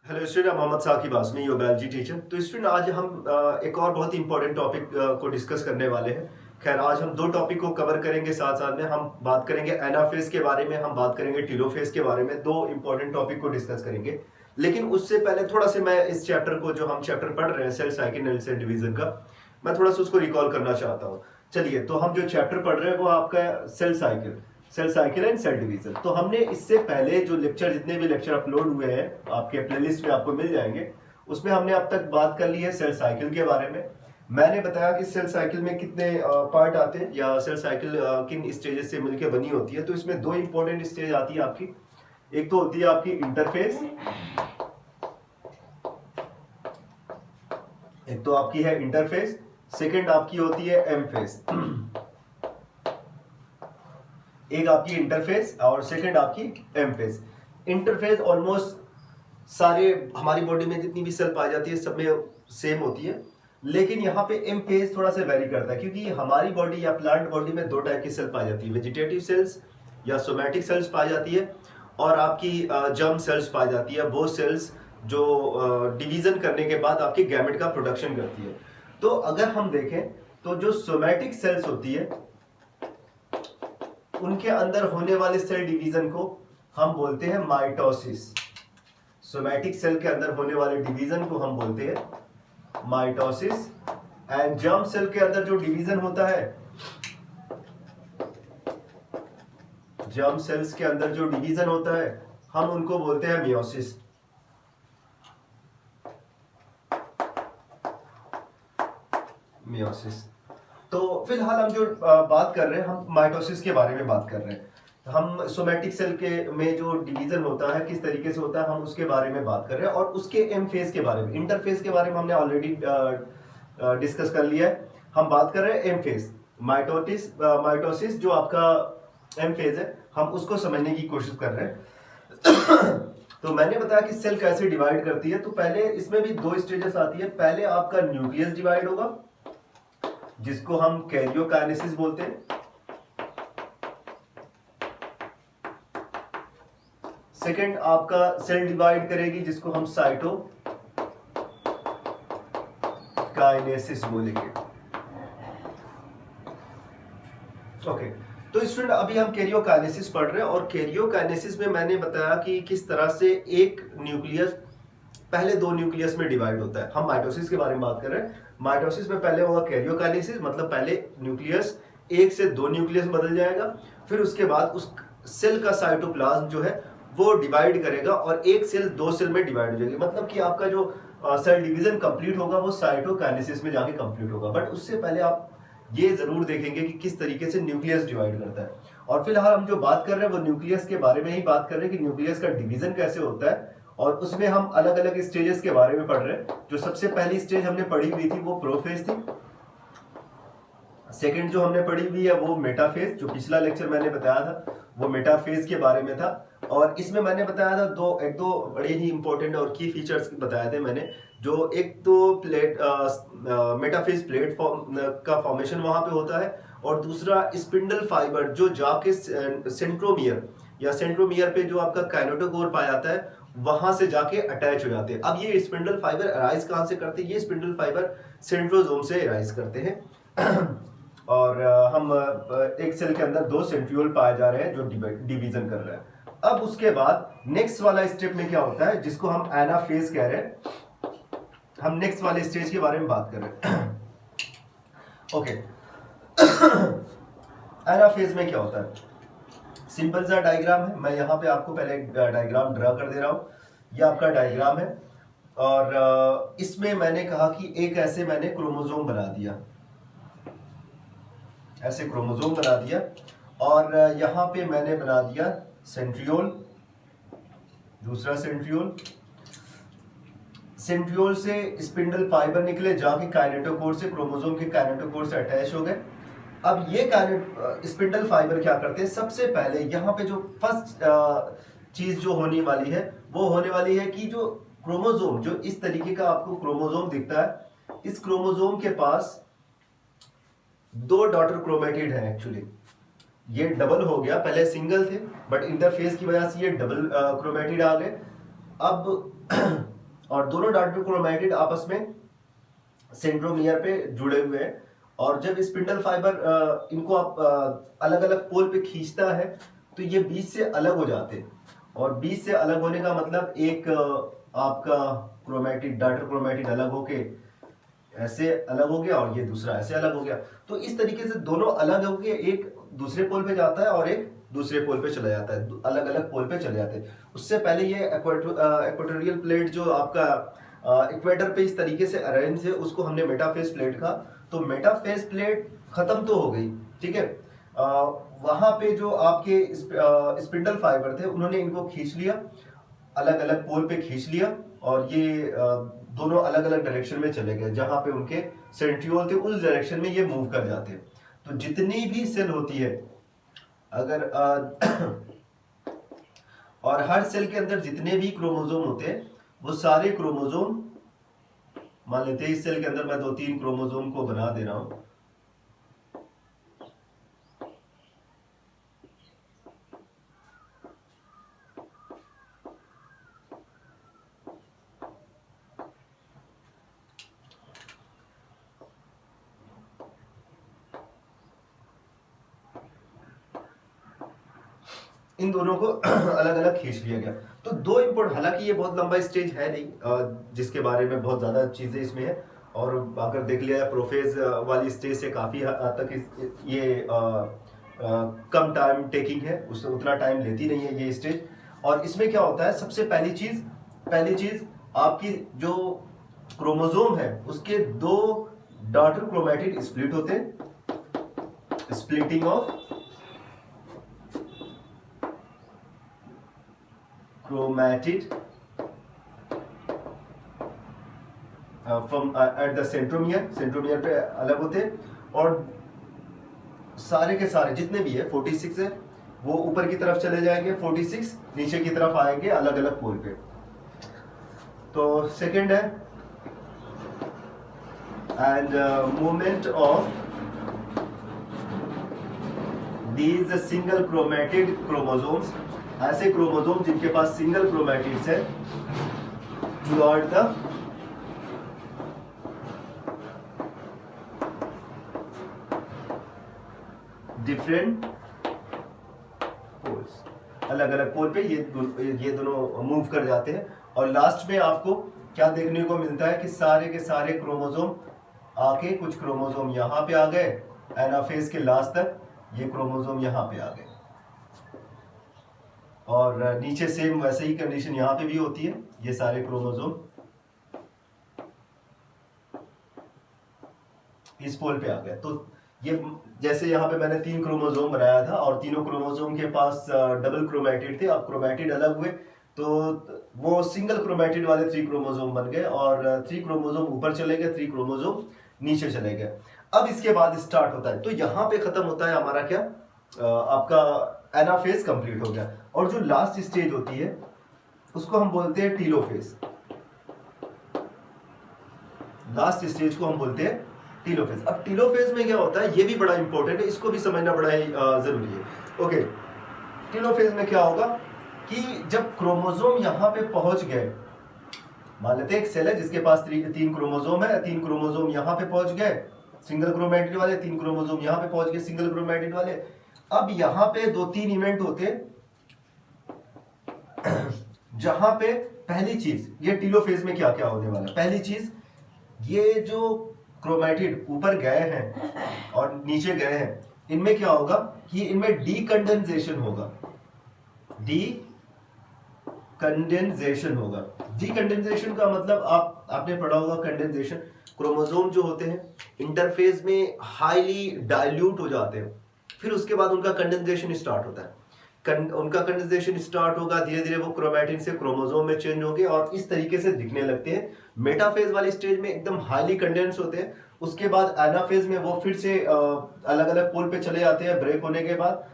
Hello student, Mohammad Saqib Azmi, your biology teacher. तो student, आज हम एक और बहुत ही इंपॉर्टेंट टॉपिक को डिस्कस करने वाले हैं। खैर, आज हम दो टॉपिक को कवर करेंगे, साथ साथ में हम बात करेंगे एनाफेज के बारे में, हम बात करेंगे टीलोफेज के बारे में। दो इंपॉर्टेंट टॉपिक को डिस्कस करेंगे। लेकिन उससे पहले थोड़ा सा मैं इस चैप्टर को, जो हम चैप्टर पढ़ रहे हैं cell cycle and cell division का, मैं थोड़ा सा उसको रिकॉल करना चाहता हूँ। चलिए, तो हम जो चैप्टर पढ़ रहे हैं वो आपका cell cycle and cell division. तो हमने इससे पहले जो लेक्चर, जितने भी लेक्चर अपलोड हुए हैं आपके प्लेलिस्ट में आपको मिल जाएंगे, उसमें हमने अब तक बात कर ली है सेल साइकिल के बारे में। मैंने बताया कि सेल साइकिल में कितने पार्ट आते हैं, या सेल साइकिल किन स्टेजेस से मिलकर बनी होती है। तो इसमें दो इंपॉर्टेंट स्टेज आती है आपकी। एक तो होती है आपकी इंटरफेस, एक तो आपकी है इंटरफेस, सेकंड आपकी होती है एम फेज। एक आपकी इंटरफेस और सेकंड आपकी एम फेज। इंटरफेस ऑलमोस्ट सारे हमारी बॉडी में जितनी भी सेल पाई जाती है सब में सेम होती है, लेकिन यहाँ पे एम फेज थोड़ा सा वेरी करता है, क्योंकि हमारी बॉडी या प्लांट बॉडी में दो टाइप की सेल पाई जाती है, वेजिटेटिव सेल्स या सोमैटिक सेल्स पाई जाती है, और आपकी जर्म सेल्स पाई जाती है, वो सेल्स जो डिवीजन करने के बाद आपके गैमेट का प्रोडक्शन करती है। तो अगर हम देखें तो जो सोमैटिक सेल्स होती है उनके अंदर होने वाले सेल डिवीजन को हम बोलते हैं माइटोसिस। सोमैटिक सेल के अंदर होने वाले डिवीजन को हम बोलते हैं माइटोसिस। एंड जर्म सेल के अंदर जो डिवीजन होता है, जर्म सेल्स के अंदर जो डिवीजन होता है, हम उनको बोलते हैं मियोसिस। मियोसिस। तो फिलहाल हम जो बात कर रहे हैं, हम माइटोसिस के बारे में बात कर रहे हैं। हम सोमैटिक सेल के में जो डिवीजन होता है किस तरीके से होता है, हम उसके बारे में बात कर रहे हैं। और उसके एम फेज के बारे में, इंटरफेज के बारे में हमने ऑलरेडी डिस्कस कर लिया है। हम बात कर रहे हैं एम फेज, माइटोसिस जो आपका एम फेज है, हम उसको समझने की कोशिश कर रहे हैं। तो मैंने बताया कि सेल कैसे डिवाइड करती है। तो पहले इसमें भी दो स्टेजेस आती है। पहले आपका न्यूक्लियस डिवाइड होगा, जिसको हम कैरियोकाइनेसिस बोलते हैं। सेकंड आपका सेल डिवाइड करेगी, जिसको हम साइटोकाइनेसिस बोलेंगे। ओके, तो स्टूडेंट, अभी हम कैरियोकाइनेसिस पढ़ रहे हैं, और कैरियोकाइनेसिस में मैंने बताया कि किस तरह से एक न्यूक्लियस पहले दो न्यूक्लियस में डिवाइड होता है। हम माइटोसिस के बारे में बात कर रहे हैं। माइटोसिस में पहले होगा कैरियोकाइनेसिस, मतलब पहले न्यूक्लियस एक से दो न्यूक्लियस बदल जाएगा, फिर उसके बाद उस सेल का साइटोप्लाज्म जो है वो डिवाइड करेगा, और एक सेल दो सेल में डिवाइड हो जाएगी। मतलब कि आपका जो सेल डिवीजन कंप्लीट होगा वो साइटोकाइनेसिस में जाके कंप्लीट होगा। बट उससे पहले आप ये जरूर देखेंगे कि किस तरीके से न्यूक्लियस डिवाइड करता है। और फिलहाल हम जो बात कर रहे हैं वो न्यूक्लियस के बारे में ही बात कर रहे हैं कि न्यूक्लियस का डिवीजन कैसे होता है, और उसमें हम अलग अलग स्टेजेस के बारे में पढ़ रहे हैं। जो सबसे पहली स्टेज हमने पढ़ी हुई थी वो प्रोफेज थी। सेकंड जो हमने पढ़ी हुई है वो मेटाफेज, जो पिछला लेक्चर मैंने बताया था वो मेटाफेज के बारे में था। और इसमें मैंने बताया था एक दो बड़े ही इंपॉर्टेंट और की फीचर्स बताए थे मैंने। जो एक तो मेटाफेज प्लेटफॉर्म का फॉर्मेशन वहां पे होता है, और दूसरा स्पिंडल फाइबर जो जाके सेंट्रोमियर पे जो आपका काइनेटोकोर पाया जाता है, वहां से जाके अटैच हो जाते हैं। अब ये स्पिंडल फाइबर अराइज कहां से करते हैं? ये स्पिंडल फाइबर सेंट्रोजोम से अराइज करते हैं। और हम एक सेल के अंदर दो सेंट्रियोल पाए जा रहे हैं जो डिवीजन कर रहे हैं। अब उसके बाद नेक्स्ट वाला स्टेप में क्या होता है, जिसको हम एनाफेज कह रहे हैं। हम नेक्स्ट वाले स्टेज के बारे में बात कर रहे हैं। ओके, एनाफेज में क्या होता है? सिंपल सा डायग्राम है। मैं यहाँ पे आपको पहले डायग्राम ड्रा कर दे रहा हूँ। ये आपका डायग्राम है, और इसमें मैंने कहा कि एक ऐसे मैंने क्रोमोसोम बना दिया, ऐसे क्रोमोसोम बना दिया, और यहाँ पे मैंने बना दिया सेंट्रियोल, दूसरा सेंट्रियोल। सेंट्रियोल से स्पिंडल फाइबर निकले, जाके काइनेटोकोर से, क्रोमोसोम के काइनेटोकोर से अटैच हो गए। अब ये स्पिंडल फाइबर क्या करते हैं? सबसे पहले यहाँ पे जो फर्स्ट चीज जो होने वाली है वो होने वाली है कि जो क्रोमोसोम, जो इस तरीके का आपको क्रोमोसोम दिखता है, इस क्रोमोसोम के पास दो डॉटर क्रोमेटिड है। एक्चुअली ये डबल हो गया, पहले सिंगल थे बट इंटरफेस की वजह से ये डबल क्रोमेटिड आ गए। अब और दोनों डार्टर क्रोमैटिड आपस में सेंट्रोमियर पे जुड़े हुए हैं, और जब स्पिंडल फाइबर इनको आप अलग अलग पोल पे खींचता है तो ये बीच से अलग हो जाते हैं। और बीच से अलग होने का मतलब एक आपका क्रोमैटिड डार्टर क्रोमैटिड अलग होके ऐसे अलग हो गया और ये दूसरा ऐसे अलग हो गया। तो इस तरीके से दोनों अलग होके एक दूसरे पोल पे जाता है और एक दूसरे पोल पे चला जाता है, अलग अलग पोल पे चले जाते हैं। उससे पहले ये इक्वेटोरियल प्लेट जो आपका इक्वेटर पे इस तरीके से अरेंज है, उसको हमने मेटाफेज प्लेट कहा। तो मेटाफेज प्लेट खत्म तो हो गई, ठीक है। वहां पे जो आपके स्पिंडल फाइबर थे उन्होंने इनको खींच लिया, अलग अलग पोल पे खींच लिया, और ये दोनों अलग अलग डायरेक्शन में चले गए। जहां पे उनके सेंट्रियोल थे उस डायरेक्शन में ये मूव कर जाते हैं। तो जितनी भी सेल होती है, अगर और हर सेल के अंदर जितने भी क्रोमोसोम होते हैं वो सारे क्रोमोसोम, मान लेते हैं इस सेल के अंदर मैं 2-3 क्रोमोसोम को बना दे रहा हूं। इन दोनों को अलग अलग खींच लिया गया। तो दो इंपोर्ट, हालांकि ये बहुत लंबा स्टेज है नहीं जिसके बारे में बहुत ज्यादा चीजें इसमें है, और अगर देख लिया जाए प्रोफेज वाली स्टेज से काफी हद तक ये कम टाइम टेकिंग है, उससे उतना टाइम लेती नहीं है ये स्टेज। और इसमें क्या होता है, सबसे पहली चीज आपकी जो क्रोमोसोम है उसके दो डॉटर क्रोमैटिड स्प्लिट होते हैं, splitting of chromatid from at the centromere पे अलग होते हैं। और सारे के सारे जितने भी है 46 है वो ऊपर की तरफ चले जाएंगे, 46 नीचे की तरफ आएंगे अलग अलग पोल पे। तो सेकंड है and movement of these single chromatid chromosomes, ऐसे क्रोमोसोम जिनके पास सिंगल क्रोमैटिड्स है, टुवर्ड द डिफरेंट पोल्स, अलग अलग पोल पे ये दोनों मूव कर जाते हैं। और लास्ट में आपको क्या देखने को मिलता है कि सारे के सारे क्रोमोसोम आके, कुछ क्रोमोसोम यहाँ पे आ गए एनाफेज के लास्ट तक, ये क्रोमोसोम यहाँ पे आ गए, और नीचे सेम वैसे ही कंडीशन यहाँ पे भी होती है, ये सारे क्रोमोसोम इस पोल पे आ गए। तो ये जैसे यहाँ पे मैंने 3 क्रोमोसोम बनाया था और तीनों क्रोमोसोम के पास डबल क्रोमैटिड थे, अब क्रोमैटिड अलग हुए तो वो सिंगल क्रोमैटिड वाले 3 क्रोमोसोम बन गए, और 3 क्रोमोसोम ऊपर चले गए, 3 क्रोमोसोम नीचे चले गए। अब इसके बाद स्टार्ट होता है, तो यहाँ पे खत्म होता है हमारा क्या, आपका एनाफेज कंप्लीट हो गया। और जो लास्ट स्टेज होती है उसको हम बोलते हैं टीलोफेज। लास्ट स्टेज को हम बोलते हैं टीलोफेज। अब टीलोफेज में क्या होता है, ये भी बड़ा इंपॉर्टेंट है, इसको भी समझना बड़ा ही जरूरी है। ओके, टीलोफेज में क्या होगा कि जब क्रोमोसोम यहां पे पहुंच गए, मान लेते हैं एक सेल है जिसके पास 3 क्रोमोसोम है, 3 क्रोमोसोम यहां पे पहुंच गए सिंगल क्रोमैटिड वाले, 3 क्रोमोसोम यहां पे पहुंच गए सिंगल क्रोमैटिड वाले। अब यहां पे 2-3 इवेंट होते हैं जहां पे पहली चीज, ये टीलोफेज में क्या क्या होने वाला है, पहली चीज ये जो क्रोमैटिड ऊपर गए हैं और नीचे गए हैं, इनमें क्या होगा कि इनमें डीकंडेंसेशन होगा, डीकंडेंसेशन होगा। डीकंडेंसेशन का मतलब आपने पढ़ा होगा, कंडेंसेशन, क्रोमोसोम जो होते हैं इंटरफेज में हाईली डाइल्यूट हो जाते हैं, फिर उसके बाद उनका कंडेंसेशन स्टार्ट होता है। उनका कंडेंसेशन स्टार्ट होगा, धीरे धीरे वो क्रोमैटिन से क्रोमोसोम में चेंज होंगे और इस तरीके से दिखने लगते हैं। मेटाफेज वाली स्टेज में एकदम हाईली कंडेंस होते हैं, उसके बाद एनाफेज में वो फिर से अलग अलग पोल पे चले जाते हैं ब्रेक होने के बाद।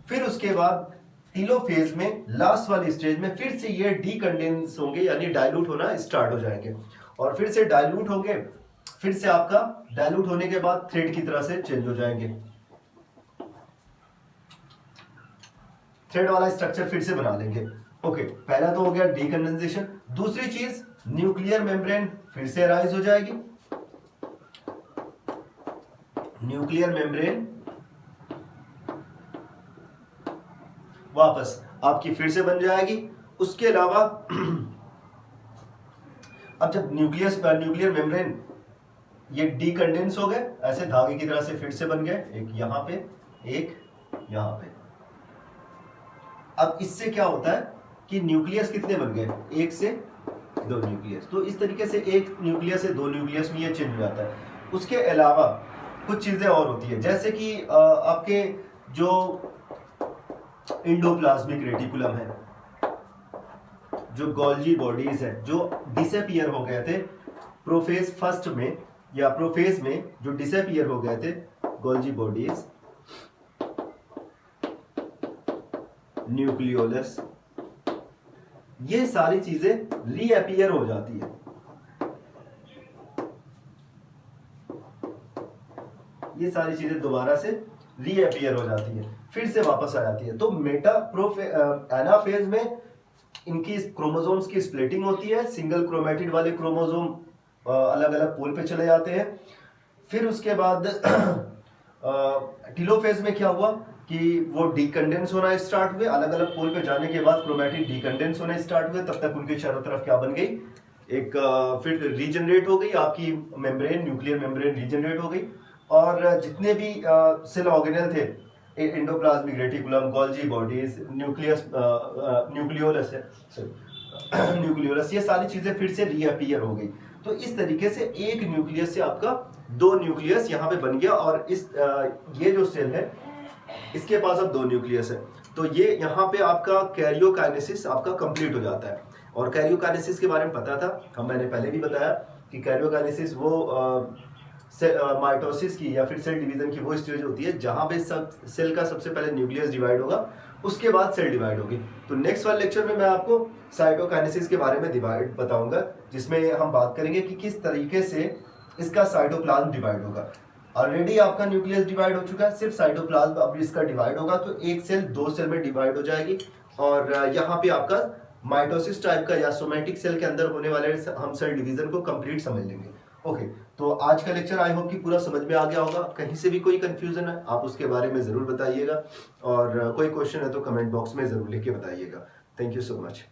फिर उसके बाद टीलोफेज में लास्ट वाली स्टेज में फिर से ये डीकंडेंस होंगे, यानी डाइल्यूट होना स्टार्ट हो जाएंगे, और फिर से डाइल्यूट होंगे, फिर से आपका डाइल्यूट होने के बाद थ्रेड की तरह से चेंज हो जाएंगे, थ्रेड वाला स्ट्रक्चर फिर से बना लेंगे। ओके, पहला तो हो गया डीकंडेंसेशन। दूसरी चीज, न्यूक्लियर मेम्ब्रेन फिर से राइज हो जाएगी। न्यूक्लियर मेम्ब्रेन वापस आपकी फिर से बन जाएगी। उसके अलावा अब जब न्यूक्लियर मेम्ब्रेन ये डीकंडेंस हो गए, ऐसे धागे की तरह से फिर से बन गए, एक यहां पे, एक यहां पे। अब इससे क्या होता है कि न्यूक्लियस कितने बन गए, एक से दो न्यूक्लियस। तो इस तरीके से एक न्यूक्लियस से दो न्यूक्लियस में ये चेंज हो जाता है। उसके अलावा कुछ चीजें और होती है, जैसे कि आपके जो इंडोप्लाज्मिक रेटिकुलम है, जो गोल्जी बॉडीज है, जो डिसअपीयर हो गए थे प्रोफेज फर्स्ट में या प्रोफेज में, जो डिसअपीयर हो गए थे गोल्जी बॉडीज, न्यूक्लियोलस, ये सारी चीजें रीअपीयर हो जाती है। ये सारी चीजें दोबारा से रीअपीयर हो जाती है, फिर से वापस आ जाती है। तो एनाफेज में इनकी क्रोमोसोम्स की स्प्लिटिंग होती है, सिंगल क्रोमेटिड वाले क्रोमोसोम अलग अलग पोल पे चले जाते हैं। फिर उसके बाद टीलोफेज में क्या हुआ कि वो डीकंडेंस होना स्टार्ट हुए, अलग अलग पोल पे जाने के बाद क्रोमेटिड डीकंडेंस होने स्टार्ट हुए। तब तक उनके चारों तरफ क्या बन गई, एक फिर रीजनरेट हो गई आपकी मेम्ब्रेन, न्यूक्लियर मेम्ब्रेन रीजनरेट हो गई। और जितने भी सेल ऑर्गेनेल थे, endoplasmic reticulum, Golgi bodies, nucleolus nucleolus, ये सारी चीजें फिर से रीअपीयर हो गई। तो इस तरीके से एक न्यूक्लियस से आपका दो न्यूक्लियस यहाँ पे बन गया। और ये जो सेल है इसके पास अब दो न्यूक्लियस है। तो ये यहाँ पे आपका कैरियोकाइनेसिस आपका कंप्लीट हो जाता है। और कैरियोकाइनेसिस के बारे में पता था, मैंने पहले भी बताया कि कैरियोकाइनेसिस वो माइटोसिस की या फिर सेल डिवीजन की वो स्टेज होती है जहां पे सेल का सबसे पहले न्यूक्लियस डिवाइड होगा, उसके बाद सेल डिवाइड होगी। तो नेक्स्ट वाले लेक्चर में मैं आपको साइटोकाइनेसिस के बारे में डिवाइड बताऊंगा, जिसमें हम बात करेंगे कि किस तरीके से इसका साइटोप्लाज्म डिवाइड होगा। ऑलरेडी आपका न्यूक्लियस डिवाइड हो चुका है, सिर्फ साइटोप्लाज्म अब इसका डिवाइड होगा। तो एक सेल दो सेल में डिवाइड हो जाएगी। और यहाँ पे आपका माइटोसिस टाइप का या सोमैटिक सेल के अंदर होने वाले हम सेल डिवीजन को कंप्लीट समझ लेंगे। ओके, तो आज का लेक्चर आई होप कि पूरा समझ में आ गया होगा। कहीं से भी कोई कंफ्यूजन है आप उसके बारे में जरूर बताइएगा, और कोई क्वेश्चन है तो कमेंट बॉक्स में जरूर लिख के बताइएगा। Thank you so much.